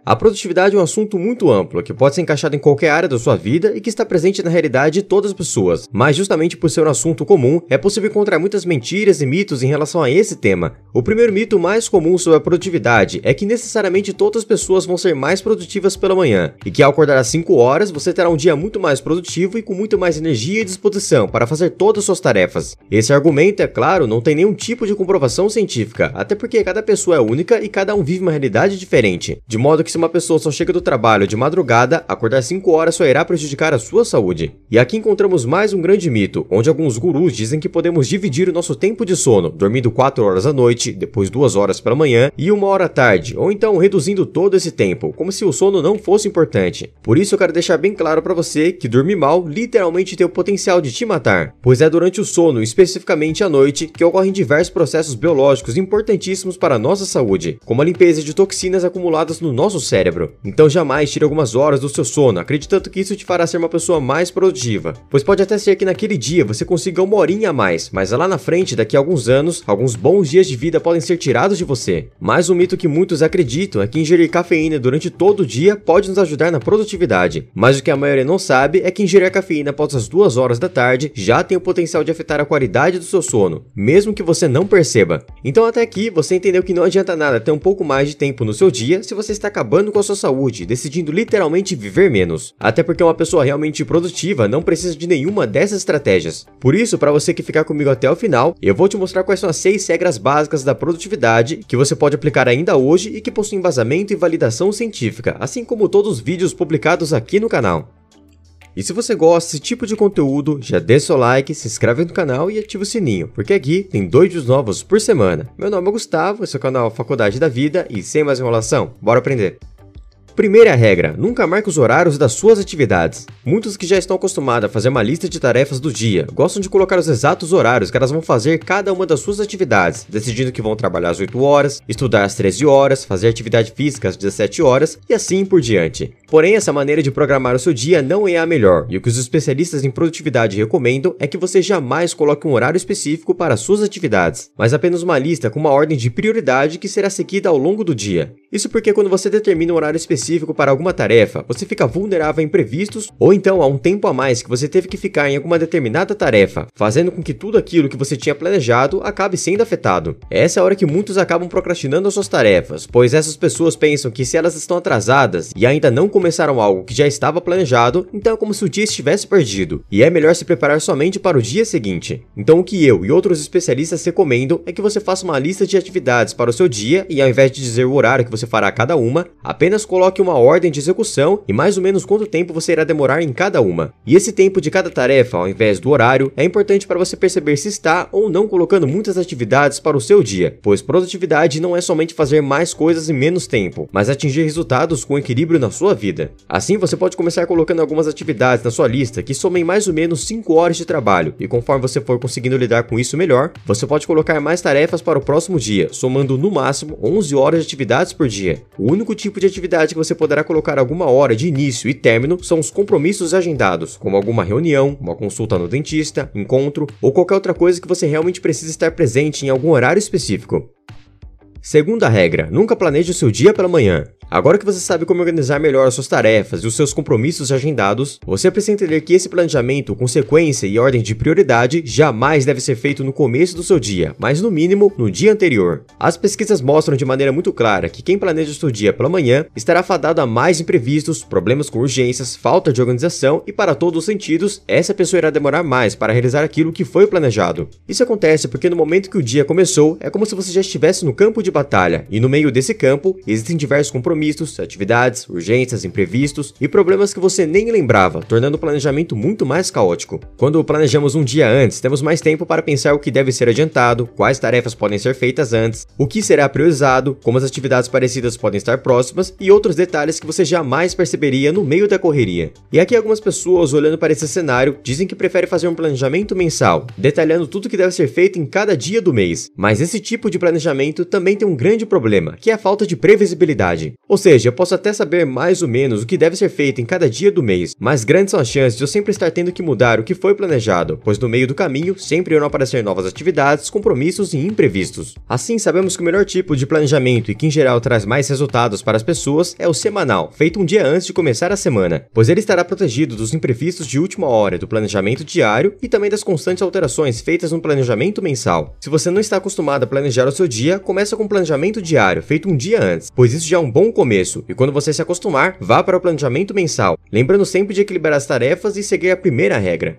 A produtividade é um assunto muito amplo, que pode ser encaixado em qualquer área da sua vida e que está presente na realidade de todas as pessoas. Mas justamente por ser um assunto comum, é possível encontrar muitas mentiras e mitos em relação a esse tema. O primeiro mito mais comum sobre a produtividade é que necessariamente todas as pessoas vão ser mais produtivas pela manhã, e que ao acordar às 5 horas, você terá um dia muito mais produtivo e com muito mais energia e disposição para fazer todas as suas tarefas. Esse argumento, é claro, não tem nenhum tipo de comprovação científica, até porque cada pessoa é única e cada um vive uma realidade diferente. De modo que se uma pessoa só chega do trabalho de madrugada, acordar 5 horas só irá prejudicar a sua saúde. E aqui encontramos mais um grande mito, onde alguns gurus dizem que podemos dividir o nosso tempo de sono, dormindo 4 horas à noite, depois 2 horas pela manhã e 1 hora à tarde, ou então reduzindo todo esse tempo, como se o sono não fosse importante. Por isso eu quero deixar bem claro para você que dormir mal literalmente tem o potencial de te matar, pois é durante o sono, especificamente à noite, que ocorrem diversos processos biológicos importantíssimos para a nossa saúde, como a limpeza de toxinas acumuladas no nosso cérebro. Então jamais tire algumas horas do seu sono, acreditando que isso te fará ser uma pessoa mais produtiva, pois pode até ser que naquele dia você consiga 1 horinha a mais, mas lá na frente, daqui a alguns anos, alguns bons dias de vida podem ser tirados de você. Mais um mito que muitos acreditam é que ingerir cafeína durante todo o dia pode nos ajudar na produtividade, mas o que a maioria não sabe é que ingerir cafeína após as 2 horas da tarde já tem o potencial de afetar a qualidade do seu sono, mesmo que você não perceba. Então até aqui você entendeu que não adianta nada ter um pouco mais de tempo no seu dia se você está acabando com a sua saúde, decidindo literalmente viver menos. Até porque uma pessoa realmente produtiva não precisa de nenhuma dessas estratégias. Por isso, para você que ficar comigo até o final, eu vou te mostrar quais são as 6 regras básicas da produtividade que você pode aplicar ainda hoje e que possuem embasamento e validação científica, assim como todos os vídeos publicados aqui no canal. E se você gosta desse tipo de conteúdo, já deixa seu like, se inscreve no canal e ativa o sininho, porque aqui tem 2 vídeos novos por semana. Meu nome é Gustavo, esse é o canal Faculdade da Vida e sem mais enrolação, bora aprender! Primeira regra, nunca marque os horários das suas atividades. Muitos que já estão acostumados a fazer uma lista de tarefas do dia, gostam de colocar os exatos horários que elas vão fazer cada uma das suas atividades, decidindo que vão trabalhar às 8 horas, estudar às 13 horas, fazer atividade física às 17 horas e assim por diante. Porém, essa maneira de programar o seu dia não é a melhor, e o que os especialistas em produtividade recomendam é que você jamais coloque um horário específico para as suas atividades, mas apenas uma lista com uma ordem de prioridade que será seguida ao longo do dia. Isso porque quando você determina um horário específico para alguma tarefa, você fica vulnerável a imprevistos ou então a um tempo a mais que você teve que ficar em alguma determinada tarefa, fazendo com que tudo aquilo que você tinha planejado acabe sendo afetado. Essa é a hora que muitos acabam procrastinando as suas tarefas, pois essas pessoas pensam que se elas estão atrasadas e ainda não começaram algo que já estava planejado, então é como se o dia estivesse perdido, e é melhor se preparar somente para o dia seguinte. Então o que eu e outros especialistas recomendam é que você faça uma lista de atividades para o seu dia e ao invés de dizer o horário que você fará cada uma, apenas coloque uma ordem de execução e mais ou menos quanto tempo você irá demorar em cada uma. E esse tempo de cada tarefa, ao invés do horário, é importante para você perceber se está ou não colocando muitas atividades para o seu dia, pois produtividade não é somente fazer mais coisas em menos tempo, mas atingir resultados com equilíbrio na sua vida. Assim, você pode começar colocando algumas atividades na sua lista que somem mais ou menos 5 horas de trabalho, e conforme você for conseguindo lidar com isso melhor, você pode colocar mais tarefas para o próximo dia, somando no máximo 11 horas de atividades por dia. O único tipo de atividade que você poderá colocar alguma hora de início e término são os compromissos agendados, como alguma reunião, uma consulta no dentista, encontro ou qualquer outra coisa que você realmente precisa estar presente em algum horário específico. Segunda regra, nunca planeje o seu dia pela manhã. Agora que você sabe como organizar melhor as suas tarefas e os seus compromissos agendados, você precisa entender que esse planejamento com sequência e ordem de prioridade jamais deve ser feito no começo do seu dia, mas no mínimo no dia anterior. As pesquisas mostram de maneira muito clara que quem planeja o seu dia pela manhã estará fadado a mais imprevistos, problemas com urgências, falta de organização e para todos os sentidos, essa pessoa irá demorar mais para realizar aquilo que foi planejado. Isso acontece porque no momento que o dia começou, é como se você já estivesse no campo de batalha, e no meio desse campo existem diversos compromissos, atividades, urgências, imprevistos e problemas que você nem lembrava, tornando o planejamento muito mais caótico. Quando planejamos um dia antes, temos mais tempo para pensar o que deve ser adiantado, quais tarefas podem ser feitas antes, o que será priorizado, como as atividades parecidas podem estar próximas e outros detalhes que você jamais perceberia no meio da correria. E aqui algumas pessoas, olhando para esse cenário, dizem que preferem fazer um planejamento mensal, detalhando tudo que deve ser feito em cada dia do mês. Mas esse tipo de planejamento também tem um grande problema, que é a falta de previsibilidade. Ou seja, eu posso até saber mais ou menos o que deve ser feito em cada dia do mês, mas grandes são as chances de eu sempre estar tendo que mudar o que foi planejado, pois no meio do caminho sempre irão aparecer novas atividades, compromissos e imprevistos. Assim, sabemos que o melhor tipo de planejamento e que em geral traz mais resultados para as pessoas é o semanal, feito um dia antes de começar a semana, pois ele estará protegido dos imprevistos de última hora do planejamento diário e também das constantes alterações feitas no planejamento mensal. Se você não está acostumado a planejar o seu dia, começa com um planejamento diário, feito um dia antes, pois isso já é um bom começo, e quando você se acostumar, vá para o planejamento mensal, lembrando sempre de equilibrar as tarefas e seguir a primeira regra.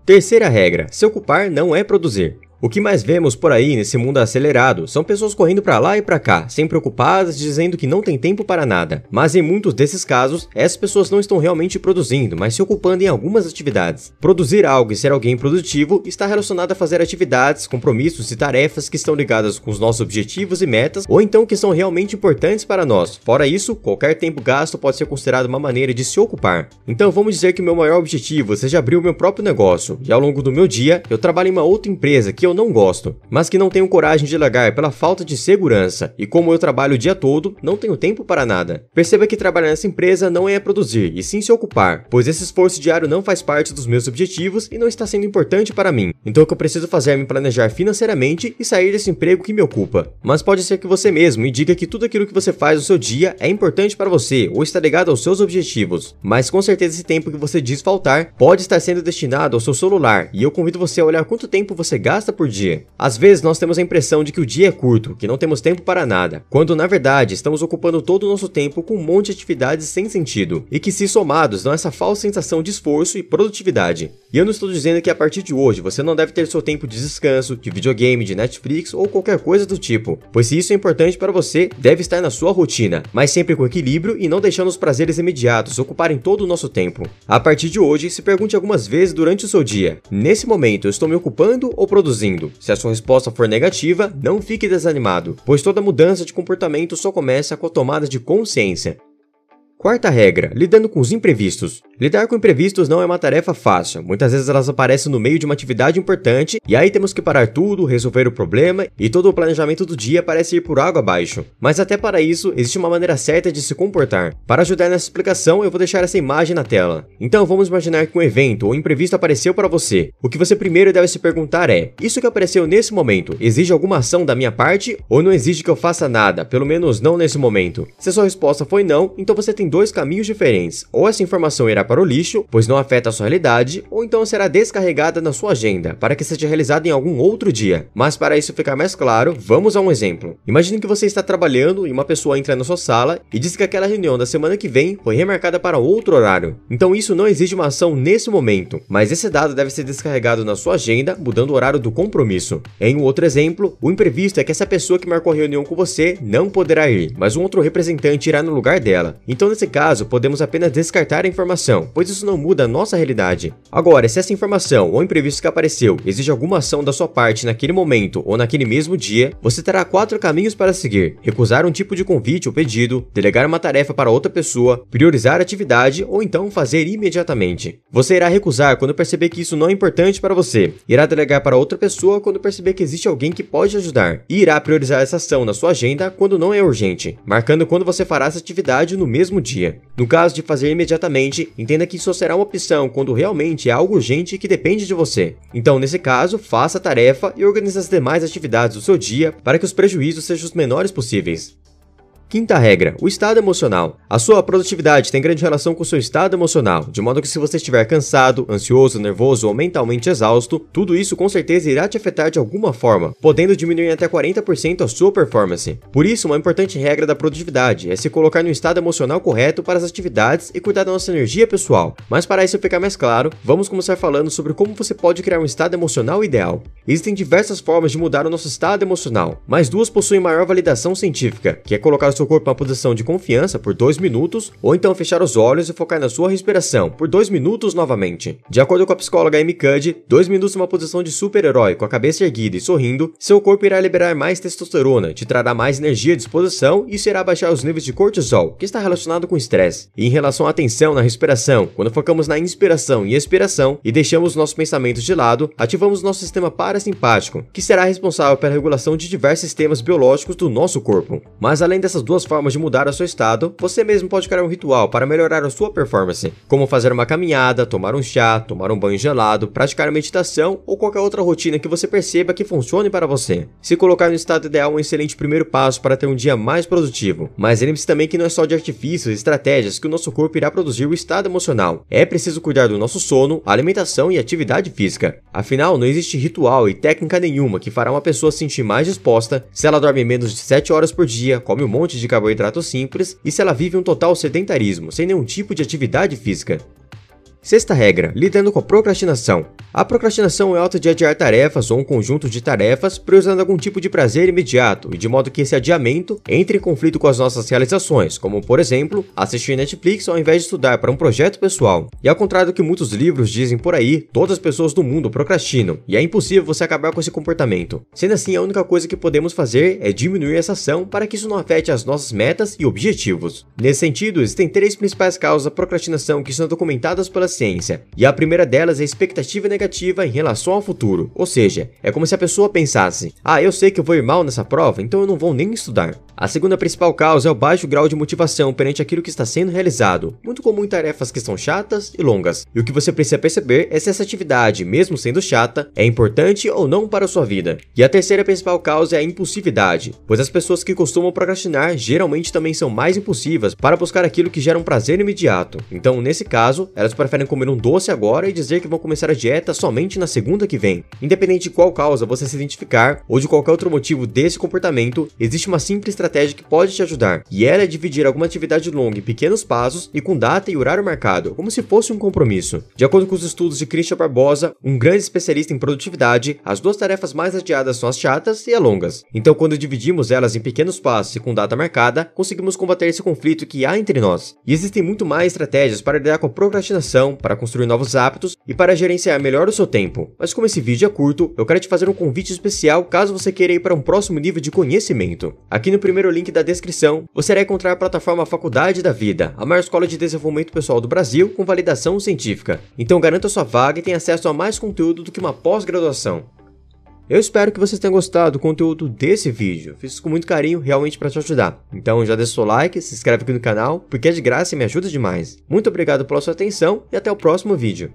Terceira regra: se ocupar não é produzir. O que mais vemos por aí nesse mundo acelerado são pessoas correndo para lá e para cá, sempre ocupadas, dizendo que não tem tempo para nada. Mas em muitos desses casos, essas pessoas não estão realmente produzindo, mas se ocupando em algumas atividades. Produzir algo e ser alguém produtivo está relacionado a fazer atividades, compromissos e tarefas que estão ligadas com os nossos objetivos e metas, ou então que são realmente importantes para nós. Fora isso, qualquer tempo gasto pode ser considerado uma maneira de se ocupar. Então vamos dizer que o meu maior objetivo seja abrir o meu próprio negócio, e ao longo do meu dia, eu trabalho em uma outra empresa que eu não gosto, mas que não tenho coragem de largar pela falta de segurança, e como eu trabalho o dia todo, não tenho tempo para nada. Perceba que trabalhar nessa empresa não é produzir, e sim se ocupar, pois esse esforço diário não faz parte dos meus objetivos e não está sendo importante para mim. Então o que eu preciso fazer é me planejar financeiramente e sair desse emprego que me ocupa. Mas pode ser que você mesmo me diga que tudo aquilo que você faz no seu dia é importante para você ou está ligado aos seus objetivos, mas com certeza esse tempo que você diz faltar pode estar sendo destinado ao seu celular, e eu convido você a olhar quanto tempo você gasta por dia. Às vezes nós temos a impressão de que o dia é curto, que não temos tempo para nada, quando na verdade estamos ocupando todo o nosso tempo com um monte de atividades sem sentido, e que se somados dão essa falsa sensação de esforço e produtividade. E eu não estou dizendo que a partir de hoje você não deve ter seu tempo de descanso, de videogame, de Netflix ou qualquer coisa do tipo, pois se isso é importante para você, deve estar na sua rotina, mas sempre com equilíbrio e não deixando os prazeres imediatos ocuparem todo o nosso tempo. A partir de hoje, se pergunte algumas vezes durante o seu dia: nesse momento eu estou me ocupando ou produzindo? Se a sua resposta for negativa, não fique desanimado, pois toda mudança de comportamento só começa com a tomada de consciência. Quarta regra: lidando com os imprevistos. Lidar com imprevistos não é uma tarefa fácil, muitas vezes elas aparecem no meio de uma atividade importante e aí temos que parar tudo, resolver o problema e todo o planejamento do dia parece ir por água abaixo. Mas até para isso, existe uma maneira certa de se comportar. Para ajudar nessa explicação, eu vou deixar essa imagem na tela. Então vamos imaginar que um evento ou imprevisto apareceu para você. O que você primeiro deve se perguntar é: isso que apareceu nesse momento, exige alguma ação da minha parte ou não exige que eu faça nada, pelo menos não nesse momento? Se a sua resposta foi não, então você tem dois caminhos diferentes. Ou essa informação irá para o lixo, pois não afeta a sua realidade, ou então será descarregada na sua agenda, para que seja realizada em algum outro dia. Mas para isso ficar mais claro, vamos a um exemplo. Imagine que você está trabalhando e uma pessoa entra na sua sala e diz que aquela reunião da semana que vem foi remarcada para outro horário. Então isso não exige uma ação nesse momento, mas esse dado deve ser descarregado na sua agenda, mudando o horário do compromisso. Em um outro exemplo, o imprevisto é que essa pessoa que marcou a reunião com você não poderá ir, mas um outro representante irá no lugar dela. Então nesse caso, podemos apenas descartar a informação, pois isso não muda a nossa realidade. Agora, se essa informação ou imprevisto que apareceu exige alguma ação da sua parte naquele momento ou naquele mesmo dia, você terá 4 caminhos para seguir: recusar um tipo de convite ou pedido, delegar uma tarefa para outra pessoa, priorizar a atividade ou então fazer imediatamente. Você irá recusar quando perceber que isso não é importante para você, irá delegar para outra pessoa quando perceber que existe alguém que pode ajudar, e irá priorizar essa ação na sua agenda quando não é urgente, marcando quando você fará essa atividade no mesmo dia. No caso de fazer imediatamente, entenda que isso será uma opção quando realmente é algo urgente que depende de você. Então, nesse caso, faça a tarefa e organize as demais atividades do seu dia para que os prejuízos sejam os menores possíveis. Quinta regra: o estado emocional. A sua produtividade tem grande relação com o seu estado emocional, de modo que se você estiver cansado, ansioso, nervoso ou mentalmente exausto, tudo isso com certeza irá te afetar de alguma forma, podendo diminuir até 40% a sua performance. Por isso, uma importante regra da produtividade é se colocar no estado emocional correto para as atividades e cuidar da nossa energia pessoal. Mas para isso ficar mais claro, vamos começar falando sobre como você pode criar um estado emocional ideal. Existem diversas formas de mudar o nosso estado emocional, mas 2 possuem maior validação científica, que é colocar o seu corpo em uma posição de confiança por 2 minutos, ou então fechar os olhos e focar na sua respiração por 2 minutos novamente. De acordo com a psicóloga Amy Cuddy, 2 minutos em uma posição de super-herói com a cabeça erguida e sorrindo, seu corpo irá liberar mais testosterona, te trará mais energia e disposição e isso irá baixar os níveis de cortisol, que está relacionado com estresse. E em relação à atenção na respiração, quando focamos na inspiração e expiração e deixamos nossos pensamentos de lado, ativamos nosso sistema parasimpático, que será responsável pela regulação de diversos sistemas biológicos do nosso corpo. Mas além dessas 2 duas formas de mudar o seu estado, você mesmo pode criar um ritual para melhorar a sua performance, como fazer uma caminhada, tomar um chá, tomar um banho gelado, praticar meditação ou qualquer outra rotina que você perceba que funcione para você. Se colocar no estado ideal é um excelente primeiro passo para ter um dia mais produtivo, mas lembre-se também que não é só de artifícios e estratégias que o nosso corpo irá produzir o estado emocional. É preciso cuidar do nosso sono, alimentação e atividade física. Afinal, não existe ritual e técnica nenhuma que fará uma pessoa se sentir mais disposta se ela dorme menos de 7 horas por dia, come um monte de carboidrato simples e se ela vive um total sedentarismo, sem nenhum tipo de atividade física. Sexta regra, lidando com a procrastinação. A procrastinação é o ato de adiar tarefas ou um conjunto de tarefas priorizando algum tipo de prazer imediato e de modo que esse adiamento entre em conflito com as nossas realizações, como por exemplo, assistir Netflix ao invés de estudar para um projeto pessoal. E ao contrário do que muitos livros dizem por aí, todas as pessoas do mundo procrastinam e é impossível você acabar com esse comportamento. Sendo assim, a única coisa que podemos fazer é diminuir essa ação para que isso não afete as nossas metas e objetivos. Nesse sentido, existem 3 principais causas da procrastinação que são documentadas pela ciência, e a primeira delas é a expectativa negativa em relação ao futuro, ou seja, é como se a pessoa pensasse: eu sei que eu vou ir mal nessa prova, então eu não vou nem estudar. A segunda principal causa é o baixo grau de motivação perante aquilo que está sendo realizado, muito comum em tarefas que são chatas e longas, e o que você precisa perceber é se essa atividade, mesmo sendo chata, é importante ou não para a sua vida. E a terceira principal causa é a impulsividade, pois as pessoas que costumam procrastinar geralmente também são mais impulsivas para buscar aquilo que gera um prazer imediato, então nesse caso, elas preferem comer um doce agora e dizer que vão começar a dieta somente na segunda que vem. Independente de qual causa você se identificar ou de qualquer outro motivo desse comportamento, existe uma simples estratégia que pode te ajudar, e ela é dividir alguma atividade longa em pequenos passos e com data e horário marcado, como se fosse um compromisso. De acordo com os estudos de Christian Barbosa, um grande especialista em produtividade, as duas tarefas mais adiadas são as chatas e as longas. Então, quando dividimos elas em pequenos passos e com data marcada, conseguimos combater esse conflito que há entre nós. E existem muito mais estratégias para lidar com a procrastinação, para construir novos hábitos e para gerenciar melhor o seu tempo. Mas como esse vídeo é curto, eu quero te fazer um convite especial caso você queira ir para um próximo nível de conhecimento. Aqui no primeiro link da descrição, você irá encontrar a plataforma Faculdade da Vida, a maior escola de desenvolvimento pessoal do Brasil com validação científica. Então garanta sua vaga e tenha acesso a mais conteúdo do que uma pós-graduação. Eu espero que vocês tenham gostado do conteúdo desse vídeo, fiz isso com muito carinho realmente para te ajudar. Então já deixa o seu like, se inscreve aqui no canal, porque é de graça e me ajuda demais. Muito obrigado pela sua atenção e até o próximo vídeo.